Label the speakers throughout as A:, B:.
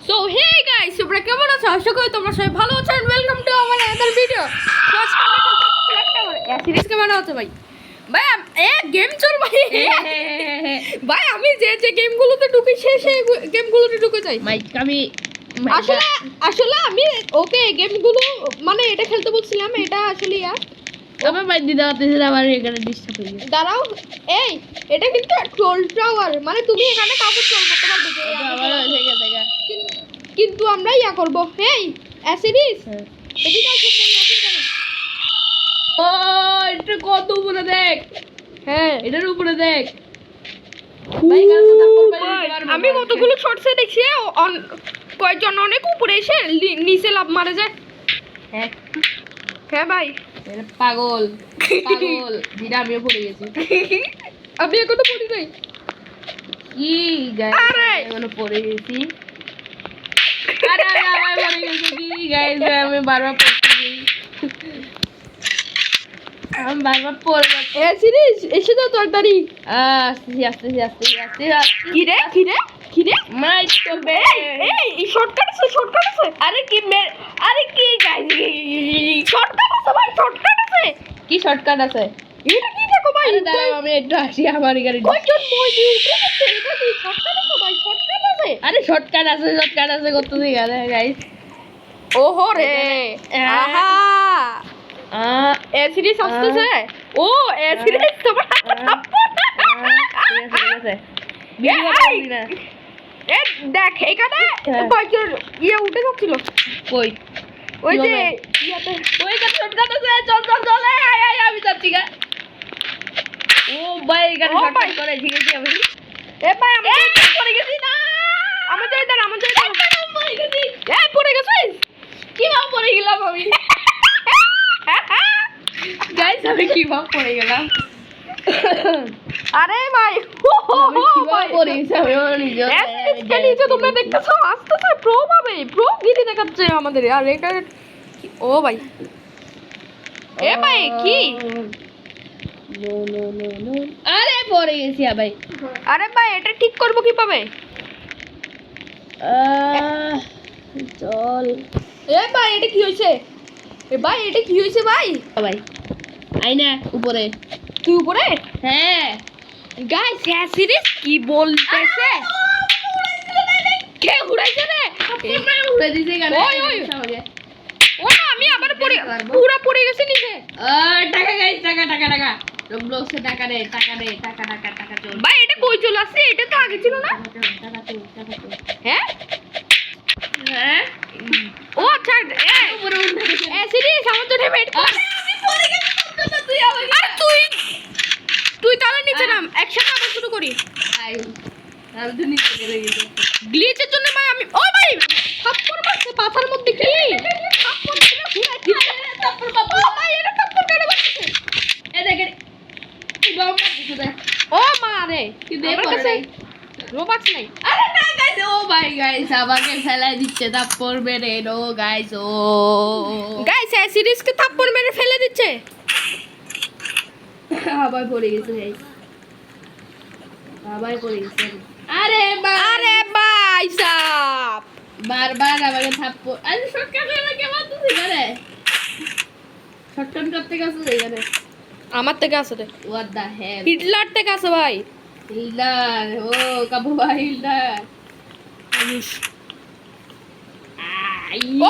A: So hey guys, তোমরা কেমন আছো? আশা করি তোমরা সবাই ভালো আছো। এন্ড ওয়েলকাম টু আমার আদার ভিডিও। সিরিজ কেমন আছো ভাই? ভাই এ গেম চল ভাই। ভাই আমি যে গেমগুলোতে ঢুকি সেই গেমগুলোতে ঢুকে যাই।
B: মাইক আমি
A: আসলে আমি ওকে গেমগুলো মানে এটা খেলতে বলছিলাম, এটা আসলে
B: আমার মাইক দিতে পারতেছি না, আমার এখানে ডিস্টার্ব হয়ে গেছে।
A: দাঁড়াও, এই এটা কিন্তু ট্রোল টাওয়ার, মানে তুমি এখানে কাউকে ট্রোল করতে পারবে যে
B: আমার হয়ে গেছে গা।
A: কিন্তু আমরা করব। হেই অ্যাসিডিস এদিকে আসো, তুমি আসো এখানে।
B: ও এটা কত উপরে দেখ,
A: হ্যাঁ
B: এটার উপরে দেখ।
A: আমি কতগুলো শর্টসে দেখছি কয়েকজন অনেক উপরে এসে নিচে লাভ মারে যায়।
B: হ্যাঁ
A: হ্যাঁ ভাই,
B: পাগল পাগল যেটা আমিও পড়ে গেছি।
A: আমি এখনো পড়ি নাই।
B: কি গাইস, এখনো পড়ে গেছি। আরে আমি আবার পড়ে গেছি। কি গাইস, আমি বারবার পড়তেছি। আমি বারবার পড়ে যাচ্ছি।
A: সিরিজ এসে দাও তাড়াতাড়ি।
B: আসতেছি আসতেছি আসতেছি আসতেছি।
A: কি রে কি রে কি রে?
B: মাই চলবে।
A: এই শর্টকাট আছে, শর্টকাট আছে।
B: আরে কি আরে কি গাইস,
A: শর্টকাট আছে ভাই, শর্টকাট আছে।
B: কি শর্টকাট আছে?
A: এটা কি দেখো ভাই?
B: আরে দাঁড়াও আমি একটু আসি, আমার গাড়ি।
A: কয়জন মই দিয়ে উঠে যাচ্ছে, এটা কি শর্টকাট আছে ভাই? শর্টকাট আছে।
B: আরে শর্টকাট আছে কত দিক আছে গাইস।
A: ওহো রে, আহা এ সিরিজ আসতেছে। ও এ সিরিজ তোমার
B: ঠিক আছে ভিডিও করবি না।
A: এ দেখ এখানে কয়জন উঠে যাচ্ছিল।
B: কই
A: ওই যে
B: ইয়াতে ওই যে শর্টকাট আছে। চল চল চল, আয় আয় আমি যাচ্ছি গা। ও ভাই গাড়ি শর্টকাট করে ঠিক আছে। আমি
A: এ ভাই আমি
B: পড়ে গেছি না।
A: আমার যাই দাঁড়া, আমার যাই দাঁড়া।
B: পড়ে গেছি।
A: এ পড়ে গেছিস?
B: কিভাবে পড়ে গেলাম আমি? গাইস আমি কিভাবে পড়ে গেলাম?
A: আরে ভাই
B: আমি কিভাবে পড়ে গেছি আমি নিজে
A: এসকে নিচে তোমরা দেখতেছো, আসতেছে প্রো পাবে, প্রো গিরি দেখাচ্ছে আমাদের। আর এটা ও ভাই, এ ভাই কি?
B: নো নো নো নো, আরে পড়ে গেছি ভাই।
A: আরে ভাই এটা ঠিক করবো কিভাবে?
B: চল
A: এ ভাই এটা কি হয়েছে? এ ভাই এটা কি হয়েছে ভাই?
B: ভাই আই না উপরে।
A: তুই উপরে?
B: হ্যাঁ
A: গাইস সিরিজ কি বলতেছে? কে উড়াইছে রে?
B: উড়ে দিছে গান।
A: ওই ও না, আমি আবার পুরো পড়ে গেছি নিচে।
B: টাকা গাইস, টাকা টাকা টাকা রোবলক্সে টাকা দে টাকা দে টাকা টাকা টাকা চল
A: ভাই এটা কই চলে আসছে? এটা তো আগে ছিল না।
B: টাকা চল টাকা চল।
A: হ্যাঁ
B: হ্যাঁ
A: ও আচ্ছা। এ সিরিজ আমার তো ডেমেট।
B: আমি পড়ে গেছি। তুই আমাকে
A: আর তুই তাহলে নিচে নাম, একসাথে আবার শুরু করি।
B: আই আমি তো নিচে পড়ে গেছি।
A: গ্লিচের জন্য ভাই আমি ও ভাই থাপ্পড় মারছে পাথার মধ্যে। কি থাপ্পড় দিলে ঘুরাই দিচ্ছে।
B: তারপর বাবা
A: ও ভাই এটা থাপ্পড় কেন মারছে?
B: এ দেখে কি বাবা মারছে দেখ।
A: ও মা রে,
B: কি দে
A: আমার
B: পড়ে
A: কাছে
B: নাই।
A: রোবাক্স নাই।
B: আরে না গাইস, ও ভাই গাইস আমাকে ফেলাই দিচ্ছে, তারপর মেরে নো গাইস। ও
A: গাইস এই সিরিজকে থাপ্পড় মেরে ফেলে দিচ্ছে।
B: আবার পড়ে গেছে গাইস, আবার পড়ে গেছে। আরে
A: আরে ভাই সাব
B: বারবার আমাকে থাপ্পড়। আরে শর্টকাট আমাকে মারতেছি না। শর্টকাট করতে গেছে এখানে।
A: আমার থেকে আছে রে,
B: হোয়াট দা হেল,
A: হিটলার থেকে আছে ভাই।
B: হিলডার। ও কাবু ভাই হিলডার।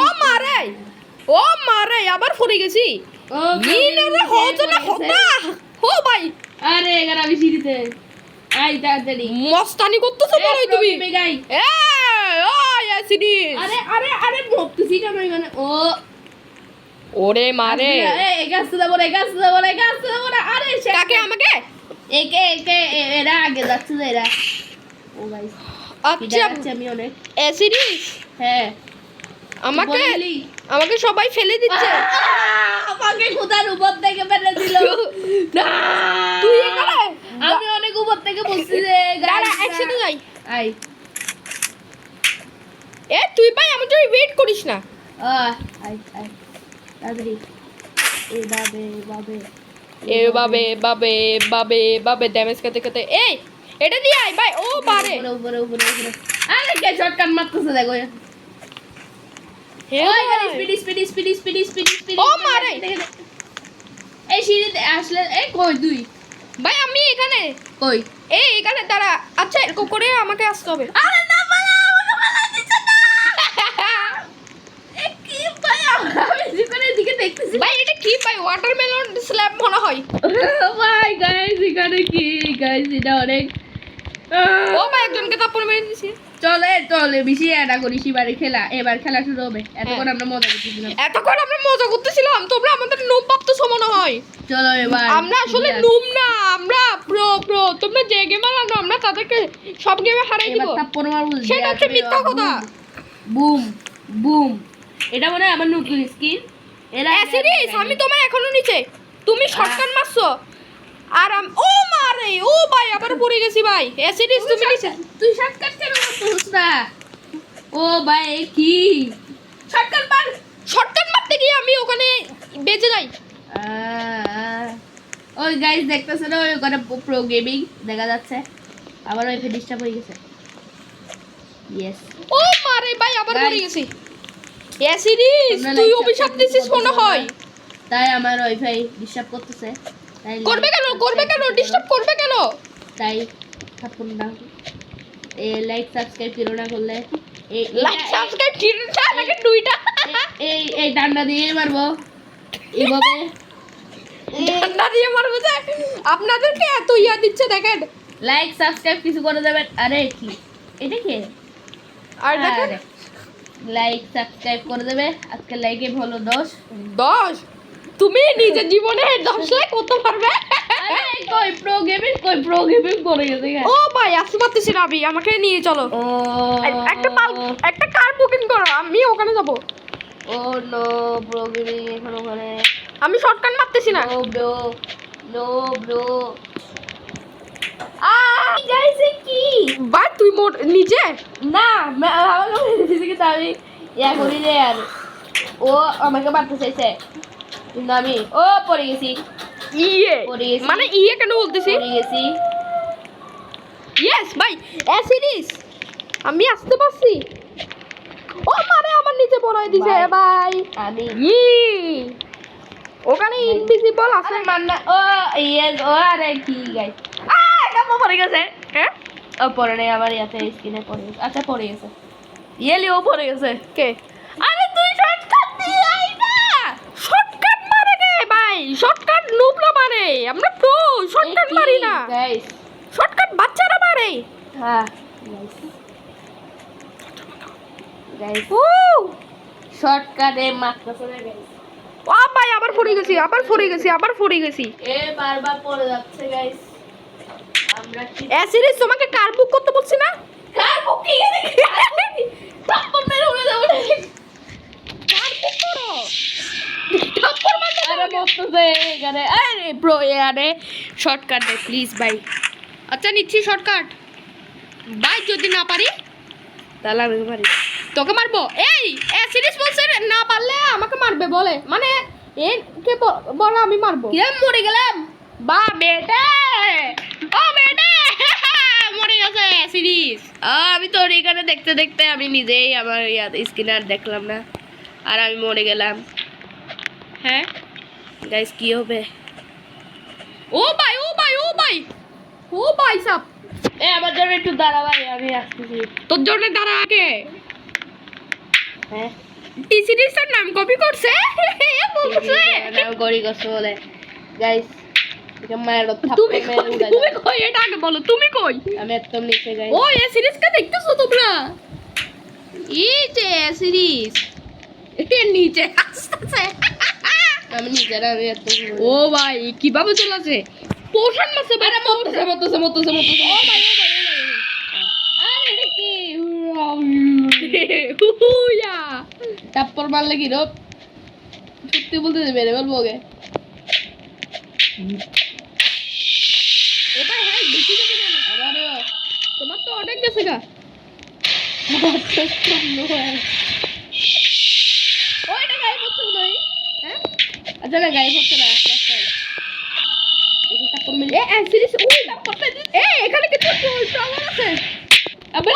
A: ও মারে, ও মারে আবার পড়ে গেছি।
B: ও
A: মিলে রে হতো না হতা ও ভাই।
B: আরে এখানে আমি সিঁড়িতে। আই তাড়াতাড়ি
A: মস্তানি করতেছো বড় তুমি।
B: গাই
A: এ ও সিরিজ।
B: আরে আরে আরে বকতেছি কেন এখানে? ও
A: ওরে মারে
B: এই গাছটা দেবো রে, গাছটা দেবো রে, গাছটা দেবো রে। আরে
A: কাকে আমাকে?
B: একে একে এরা আগে যাচ্ছে যে এরা। ও ভাই
A: আচ্ছা
B: আমি অনেক।
A: এ সিরিজ
B: হ্যাঁ
A: আমাকে
B: বললি?
A: আমাকে সবাই ফেলে দিচ্ছে।
B: আমাকে কোথার উপর থেকে ফেলে দিল। না
A: তুই এখানে?
B: আমি অনেক উপর থেকে বসছি রে।
A: দাঁড়া একসাথে যাই।
B: আই
A: এ তুই ভাই আমার জন্য ওয়েট করিস না।
B: আই আই তাড়াতাড়ি। বাবে বাবে
A: এ বাবে বাবে বাবে বাবে ড্যামেজ খেতে খেতে এই এটা দিয়ে আয় ভাই। ও পারে
B: উপরে উপরে উপরে উপরে। আরে কে শর্টকাট মারতেছে দেখো।
A: হে
B: ওই
A: ভাই।
B: স্পিড
A: ও মারে।
B: এই সিঁড়িতে আসলে এই কই তুই
A: ভাই আমি এখানে
B: কই
A: এখানে দাঁড়া। আচ্ছা এরকম করে আমাকে আসতে হবে।
B: আরে না বালা আমাকে বালা দিছ না এ কি ভাই আমি যেখানে দিকে দেখতেছি
A: ভাই এটা কি ভাই ওয়াটারমেলন স্ল্যাব মনে হয়।
B: ভাই গাইস এখানে কি গাইস এটা অনেক
A: ও ভাই একজনকে থাপ্পড় মেরে দিয়েছি।
B: চলে বেশি এটা করিস এবার খেলা শুরু হবে এতক্ষণ আমরা মজা করতেছিলাম
A: এতক্ষণ আমরা মজা করতেছিলাম তোমরা আমাদের নুম ভাবতেছো মনে হয়।
B: চলো এবার
A: আমরা আসলে নুম না, আমরা প্রো। তোমরা যে গেমার আনো আমরা তাদেরকে সব গেমে হারাই দিব।
B: এবার থাপ্পড় মারবো
A: সেটা হচ্ছে মিথ্যা কথা।
B: বুম বুম এটা মনে হয় আমার নতুন স্কিন এরা
A: অ্যাসিডিস আমি তোমায় এখনো নিচে। তুমি শটগান মারছো আর ও মারে ও ভাই আবার পড়ে গেছি ভাই। অ্যাসিডিস তুমি নিচে।
B: তুই শর্টকাট কেন করছিস না ও ভাই কি শর্টকাট মার
A: শটগান মারতে গিয়ে আমি ওখানে বেঁচে যাই।
B: ওই গাইস দেখতেছ না ওই ওখানে প্রো গেমিং দেখা যাচ্ছে আবার ওই ডিস্টার্ব হয়ে গেছে ইয়েস
A: ও মারে ভাই আবার পড়ে গেছি। অ্যাসিডিস তুই অভিশাপ দিছিস মনে হয়।
B: তাই আমার ওয়াইফাই ডিস্টার্ব করতেছে তাই
A: করবে কেন ডিস্টার্ব করবে কেন?
B: তাই থাপ্পড় না এই লাইক সাবস্ক্রাইব করো না করলে এই
A: লাইক সাবস্ক্রাইব কিরটা নাকি দুইটা
B: এই ডান্ডা দিয়ে মারবো এইভাবে
A: ডান্ডা দিয়ে মারবো যে আপনাদেরকে এত ইয়া দিচ্ছে দেখেন।
B: লাইক সাবস্ক্রাইব কিছু করে দেবেন আরে কি এটা কি
A: আর দেখেন
B: লাইক সাবস্ক্রাইব করে দেবে আজকে লাইকে হলো
A: 10 তুমি নিজের জীবনে 10 লাখ করতে পারবে?
B: আরে কই প্রো গেমিং করে গেছে
A: ও ভাই আসতে পারতেছি না আমি আমাকে নিয়ে চলো।
B: ও
A: একটা কার বুকিং করো আমি ওখানে যাব।
B: ও নো প্রো গেমিং এখন ওখানে
A: আমি শর্টকাট মারতেছি না।
B: নো ব্রো গাইস কি
A: ভাই তুই মোর নিচে
B: না আমাকে দিছে কি আমি ইয়া করি রে আর ও আমাকে মারতে চাইছে কিন্তু আমি ও পড়ে গেছি পড়ে গেছি।
A: মানে কেন বলতেছি?
B: পড়ে গেছি
A: ইয়েস ভাই অ্যাসিডিস আমি আসতে পারছি। ও মানে আমার নিচে পড়াই দিছে
B: ভাই,
A: ভাই।
B: আমি
A: ওখানে ইনভিজিবল আছে।
B: আরে মান্না ও ইয়েস ও আরে কি গাইস কামো পড়ে গেছে
A: হ্যাঁ
B: ও পড়ে নাই আমার ইয়াতে স্ক্রিনে পড়ে গেছে আচ্ছা পড়ে গেছে ইয়েলি ও পড়ে গেছে
A: কে?
B: আরে তুই শর্টকাট দিয়ে আই না
A: শর্টকাট মারে কে ভাই? শর্টকাট নুবলা মারে, আমরা প্রো শর্টকাট মারি না।
B: গাইস
A: শর্টকাট বাচ্চারা মারে।
B: হ্যাঁ গাইস গাইস
A: ও
B: শর্টকাটে মারতেছে না গাইস
A: ও ভাই আবার পড়ে গেছি।
B: এ বারবার পড়ে যাচ্ছে গাইস আমরা কি
A: অ্যাসিডিস তোমাকে কার বুক করতে বলছি না?
B: কার বুকি থাপ্পড় মেরে উড়ে যাবো
A: কার বুক করো।
B: আরে বসতেছে এখানে আরে ব্রো এখানে শর্টকাট দে প্লিজ ভাই
A: আচ্ছা নিচ্ছি শর্টকাট। ভাই যদি না পারি
B: তাহলে আমি মারি
A: তোকে মারবো। এই অ্যাসিডিস বলছে না পারলে আমাকে মারবে বলে মানে এ কে বলে আমি মারবো।
B: কিরম মরে গেলাম
A: বা বেটা ও বেটা মরে গেছে অ্যাসিডিস।
B: আমি তোর এখানে দেখতে দেখতে আমি নিজেই আমার স্ক্রিন আর দেখলাম না আর আমি মরে গেলাম
A: হ্যাঁ
B: গাইস কি হবে
A: ও ভাই সাপ
B: এ আমার জন্য একটু দাঁড়া ভাই আমি আসতেছি
A: তোর জন্য দাঁড়া আগে।
B: হ্যাঁ
A: অ্যাসিডিস এর নাম কপি করছে বলছে।
B: গড়ি করছে বলে গাইস মায়ের
A: তুমি কই এটা আগে বলো তুমি কই?
B: আমি একদম নিচে গাইস
A: ও অ্যাসিডিস কে দেখতেছো তোমরা? এই যে অ্যাসিডিস এর নিচে আসছে।
B: আমি নিচে না আমি একদম
A: ও ভাই কিভাবে চলেছে পোষণ মাসে বেড়া মরতেছে। ও ভাই
B: আরে এটা কি
A: হুয়া
B: টাপ্পর মারলে কি রব সত্যি বলতে মেরে বলবো ওকে
A: ও ভাই হ্যাঁ বেশি যাবে না
B: আমারও
A: তোমার তো অনেক গেছে গা। ও এটা গায়ে পড়ছে মনে হয়। হ্যাঁ
B: আচ্ছা না গায়ে পড়ছে না আস্তে আস্তে দেখি টাপ্পর মেরে
A: এ অ্যাসিডিস ওই করতে এ এখানে কিছু ট্রাভার আছে।
B: আবে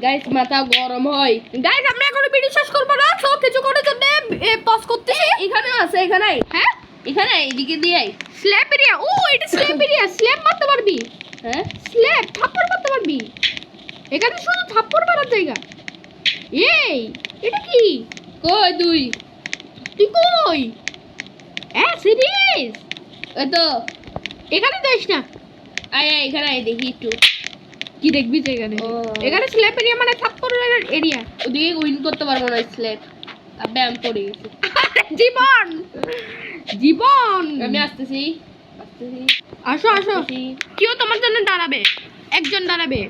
B: গাইস মাথা গরম হয়।
A: গাইস আমরা এখন ভিডিও শেষ করব না, সো কিছু করার জন্য পজ করতেছি।
B: এখানেও আছে, এখানে
A: হ্যাঁ
B: এখানে এইদিকে দিয়ে
A: স্ল্যাপ এরিয়া। ও এটা স্ল্যাপ এরিয়া, স্ল্যাপ মারতে পারবি।
B: হ্যাঁ
A: স্ল্যাপ থাপ্পড় মারতে পারবি, এখানে শুধু থাপ্পড় মারার জায়গা। এই এটা কি?
B: কই তুই
A: তুই কই? সিরিয়াস?
B: ওই তো
A: এখানে যাইস না।
B: আয় আয় এখানে আয়, দেখি একটু
A: কি দেখবি যে এখানে?
B: ও।
A: এখানে স্ল্যাপ এরিয়া মানে থাপ্পড়ের এরিয়া।
B: ওদিকে উইন করতে পারবো না স্ল্যাপ। আবে আমি পড়ে গেছি।
A: জীবন জীবন
B: আমি আসতেছি আসতেছি
A: আসো আসো,
B: আসতেছি।
A: কেউ তোমার জন্য দাঁড়াবে, একজন দাঁড়াবে।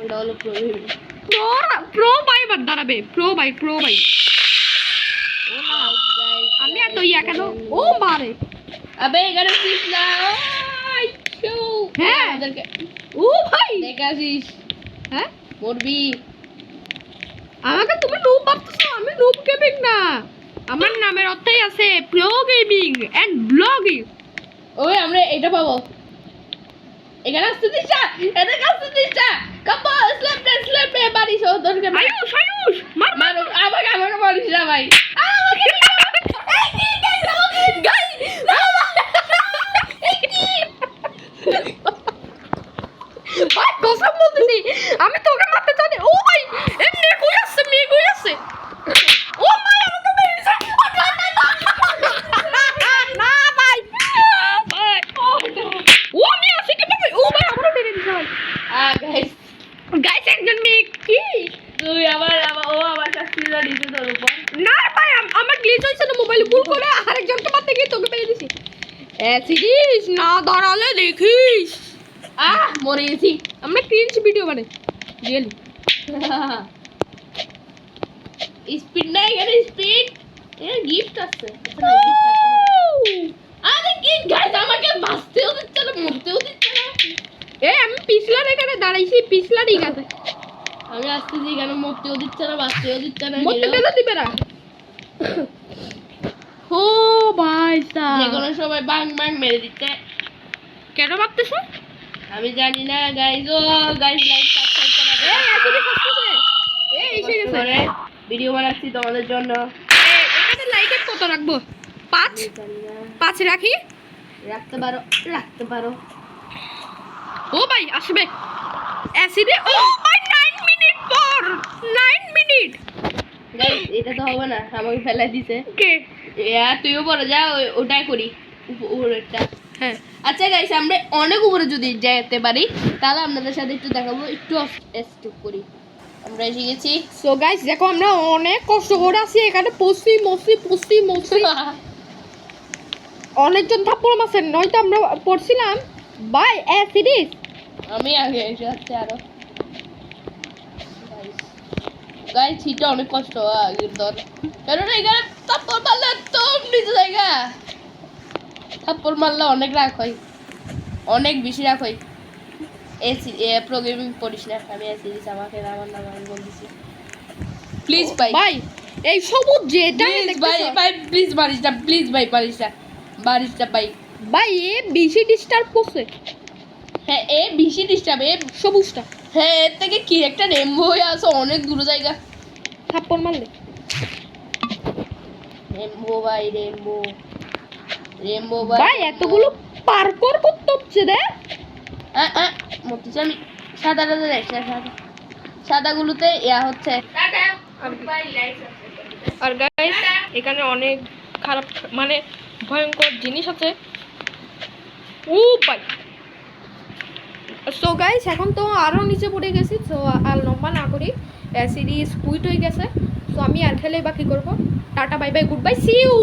B: ওটা হলো প্রবলেম।
A: প্রো প্রো বাইবার দাঁড়াবে, প্রো বাই প্রো বাই। আমি এত ইয়া কেন? ও মারে।
B: আবে এখানে চিপ না। I show.
A: হ্যাঁ।
B: আমাদেরকে
A: ও ভাই
B: দেখাছিস
A: হ্যাঁ,
B: মরবি।
A: আমাকে তুমি নুব ভাবতেছো? আমি নুব গেমিং না, আমার নামের অর্থই আছে প্রো গেমিং এন্ড ব্লগিং।
B: ওই আমরা এটা পাবো। এখানে আসতে দিস না, এদিকে আসতে দিস না। কাপা স্ল্যাপ দে বাড়ি সো তোরকে
A: আয়ুষ আয়ুষ মার মার।
B: মারো। আমাকে মারিস না ভাই।
A: ভাই কসম বলতেছি আমি তোকে মারতে চাই। ও ভাই এমনি কই আছে, মেয়ে কই আছে? ও ভাই আমাকে মেরেছে। না ভাই ভাই, ও আমি আসি কি ভাই? ও ভাই আমারও মেরে দিছে ভাই।
B: গাইস
A: গাইস একজন মেয়ে কি?
B: তুই ও আমার শাস্তিটা দিতে তোর উপর।
A: না ভাই আমার গ্লিচ হইছে না, মোবাইল ভুল করে আরেকজনকে মারতে গিয়ে তোকে মেরে দিছি। সিরিজ না দাঁড়ালে দেখিস।
B: মরে গেছি।
A: আমরা ক্রিঞ্জ ভিডিও বানাই রিয়েলি।
B: স্পিড নাই এখানে, স্পিড এ গিফট আছে। আরে কি গাইস আমাকে বাঁচতেও দিচ্ছে না, মরতেও দিচ্ছে না।
A: আমি পিছলার এখানে দাঁড়াইছি, পিছলারই গেছে।
B: আমি আসতেছি, কেন মরতেও দিচ্ছে না, বাঁচতেও দিচ্ছে না।
A: মরতে পেলো দিবে না। ও ভাই
B: যে কোনো সময় বাং বাং মেরে দিচ্ছে।
A: কেন ভাবতেছে?
B: আমি জানি না গাইস। ও গাইস লাইক সাবস্ক্রাইব করা
A: এসে গেছে।
B: ভিডিও বানাচ্ছি তোমাদের জন্য।
A: এখানে লাইকের কত রাখবো? 5
B: জানি না,
A: 5 রাখি।
B: রাখতে পারো।
A: ও ভাই আসবে অ্যাসিডে। ও ভাই 9 মিনিট পর, 9 মিনিট।
B: গাইস এটা তো হবে না, আমাকে ফেলাই দিছে।
A: কে?
B: তুইও পরে যা, ওটাই করি উপরেরটা।
A: হ্যাঁ
B: আচ্ছা গাইস আমরা অনেক উপরে যদি যেতে পারি তাহলে আপনাদের সাথে একটু দেখাবো। একটু স্টপ করি। আমরা এসে গেছি।
A: সো গাইস দেখো আমরা অনেক কষ্ট করে আসি এখানে, পড়ছি মসি অনেকজন থাপ্পড় মারছেন, নয়তো আমরা পড়ছিলাম বাই সিরিজ।
B: আমি আগে এসে যাচ্ছি আরো। গাইস এটা অনেক কষ্ট আগের ধর, কারণ এখানে থাপ্পড় মারলে তো নিচে জায়গা, থাপ্পড় মারলে অনেক রাগ হয়, অনেক বেশি রাগ হয়। প্রোগ্রামিং পড়িস না, আমি সিরিজ আমাকে আমার নাম আমি বলতেছি। প্লিজ ভাই
A: ভাই এই সবুজ যেটা
B: ভাই প্লিজ মারিস না, প্লিজ ভাই মারিস না ভাই।
A: ভাই বেশি ডিস্টার্ব করছে।
B: হ্যাঁ এ বেশি ডিস্টার্ব, এ
A: সবুজটা
B: হ্যাঁ এর থেকে কি একটা রেমবো হয়ে আসো অনেক দূর জায়গা।
A: থাপ্পড় মারলে
B: রেমবো ভাই, রেমবো
A: ভাই এতগুলো পার্কর করতে হচ্ছে রে।
B: মতিছে আমি সাদাটা দেখ, সাদাগুলোতে ইয়া হচ্ছে।
A: আর গাইস এখানে অনেক খারাপ মানে ভয়ঙ্কর জিনিস আছে। ও ভাই সো গাইস এখন তো আরো নিচে পড়ে গেছি। সো আর লম্বা না করি, সিরিজ কুইট হয়ে গেছে। সো আমি আর খেলে বাকি করবো। Tata bye bye goodbye see you.